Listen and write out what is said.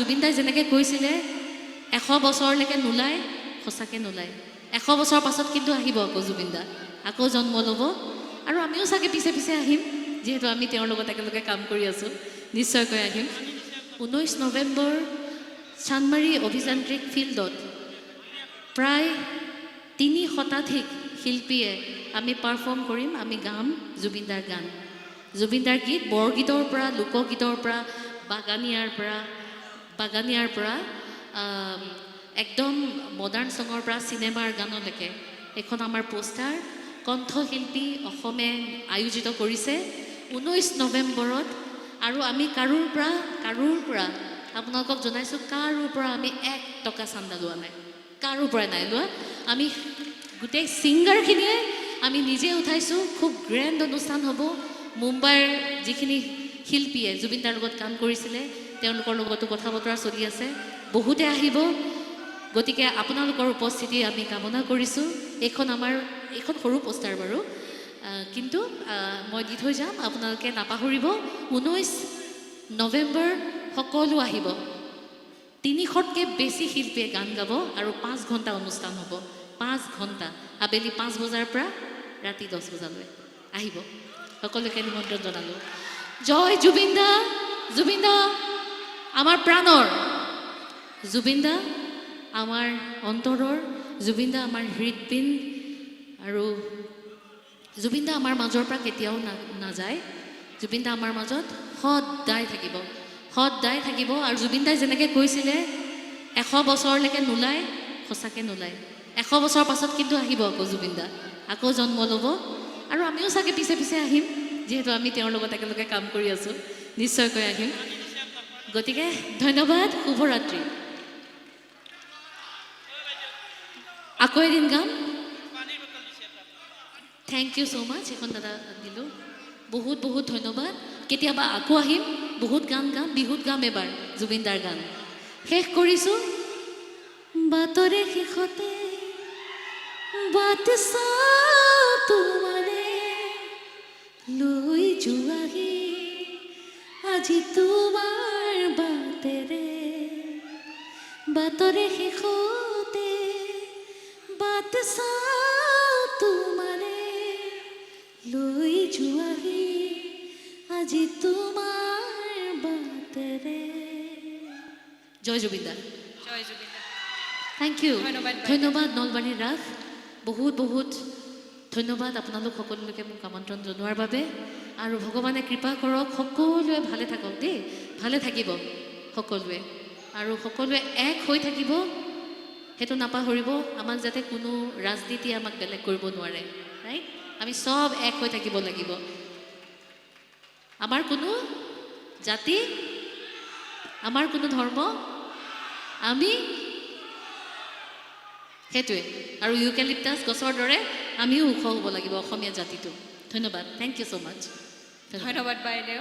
জুবিন দাই যেনেকৈ কৈছিলে 100 বছৰলৈকে নোলায়, সঁচাকৈ নোলায়। 100 বছৰ পাছত কিন্তু আহিব আকৌ জুবিন দা, আকৌ জন্ম ল'ব, আৰু আমিও চাগে পিছে পিছে আহিম, যিহেতু আমি তেওঁৰ লগত একেলগে কাম কৰি আছোঁ, নিশ্চয়কৈ আহিম। 19 নৱেম্বৰ চানমাৰী অভিযান্ত্ৰিক ফিল্ডত প্ৰায় 3 শতাধিক শিল্পীয়ে আমি পাৰফৰ্ম কৰিম, আমি গাম জুবিন দাৰ গান, জুবিন দাৰ গীত, বৰগীতৰ পৰা, লোকগীতৰ পৰা, বাগানীয়াৰ পৰা একদম মডাৰ্ণ ছঙৰ পৰা চিনেমাৰ গানলৈকে। এইখন আমাৰ পোষ্টাৰ, কণ্ঠশিল্পী অসমে আয়োজিত কৰিছে 19 নৱেম্বৰত। আৰু আমি কাৰোৰ পৰা আপোনালোকক জনাইছোঁ, কাৰোৰ পৰা আমি 1 টকা চান্দা লোৱা নাই, কাৰোৰ পৰা নাই লোৱা। আমি গোটেই ছিংগাৰখিনিয়ে আমি নিজে উঠাইছোঁ। খুব গ্ৰেণ্ড অনুষ্ঠান হ'ব। মুম্বাইৰ যিখিনি শিল্পীয়ে জুবিন দাৰ লগত কাম কৰিছিলে, তেওঁলোকৰ লগতো কথা বতৰা চলি আছে, বহুতে আহিব। গতিকে আপোনালোকৰ উপস্থিতি আমি কামনা কৰিছোঁ। এইখন সৰু পোষ্টাৰ বাৰু, কিন্তু মই দি থৈ যাম, আপোনালোকে নাপাহৰিব। 19 নৱেম্বৰ সকলো আহিব। 300তকৈ বেছি শিল্পীয়ে গান গাব আৰু 5 ঘণ্টা অনুষ্ঠান হ'ব। 5 ঘণ্টা, আবেলি 5 বজাৰ পৰা ৰাতি 10 বজালৈ আহিব। সকলোকে নিমন্ত্ৰণ জনালোঁ। জয় জুবিন দা, জুবিন দা আমাৰ প্ৰাণৰ, জুবিন দা আমাৰ অন্তৰৰ, জুবিন দা আমাৰ হৃদপিণ্ড, আৰু জুবিন দা আমাৰ মাজৰ পৰা কেতিয়াও নাযায়। জুবিন দা আমাৰ মাজত সদায় থাকিব, সদায় থাকিব। আৰু জুবিন দাই যেনেকৈ কৈছিলে 100 বছৰলৈকে নোলায়, সঁচাকৈ নোলায়। 100 বছৰ পাছত কিন্তু আহিব আকৌ জুবিন দা, আকৌ জন্ম ল'ব, আৰু আমিও চাগে পিছে পিছে আহিম, যিহেতু আমি তেওঁৰ লগত একেলগে কাম কৰি আছোঁ, নিশ্চয়কৈ আহিম। গতিকে ধন্যবাদ, শুভৰাত্ৰি। আকৌ এদিন গাম। থেংক ইউ ছ' মাছ। এখন দাদা দিলোঁ, বহুত বহুত ধন্যবাদ। কেতিয়াবা আকৌ আহিম, বহুত গান গাম, বিহুত গাম এবাৰ জুবিন দাৰ গান। শেষ কৰিছোঁ। বাতৰে শেষতে বাট চাওঁ তোমাৰে, লৈ যোৱাহি আজি তোমাৰ বাটেৰে, বাতৰে শেষতে বাট চাওঁ তোমাৰে, লৈ যোৱাহি আজি তোমাৰ বাটেৰে। জয় জুবিন দা, জয় জুবিন দা। Thank you. ধন্যবাদ। ধন্যবাদ নলবাৰীৰ ৰাস, বহুত বহুত ধন্যবাদ আপোনালোক সকলোকে মোক আমন্ত্ৰণ জনোৱাৰ বাবে। আৰু ভগৱানে কৃপা কৰক, সকলোৱে ভালে থাকক দেই, ভালে থাকিব সকলোৱে, আৰু সকলোৱে এক হৈ থাকিব, সেইটো নাপাহৰিব। আমাক যাতে কোনো ৰাজনীতি আমাক বেলেগ কৰিব নোৱাৰে, ৰাইট? আমি চব এক হৈ থাকিব লাগিব। আমাৰ কোনো জাতি, আমাৰ কোনো ধৰ্ম, আমি সেইটোৱে। আৰু ইউকেলিপ্টাছ গছৰ দৰে আমিও ওখ হ'ব লাগিব, অসমীয়া জাতিটো। ধন্যবাদ, থেংক ইউ ছ' মাছ। ধন্যবাদ বাইদেউ।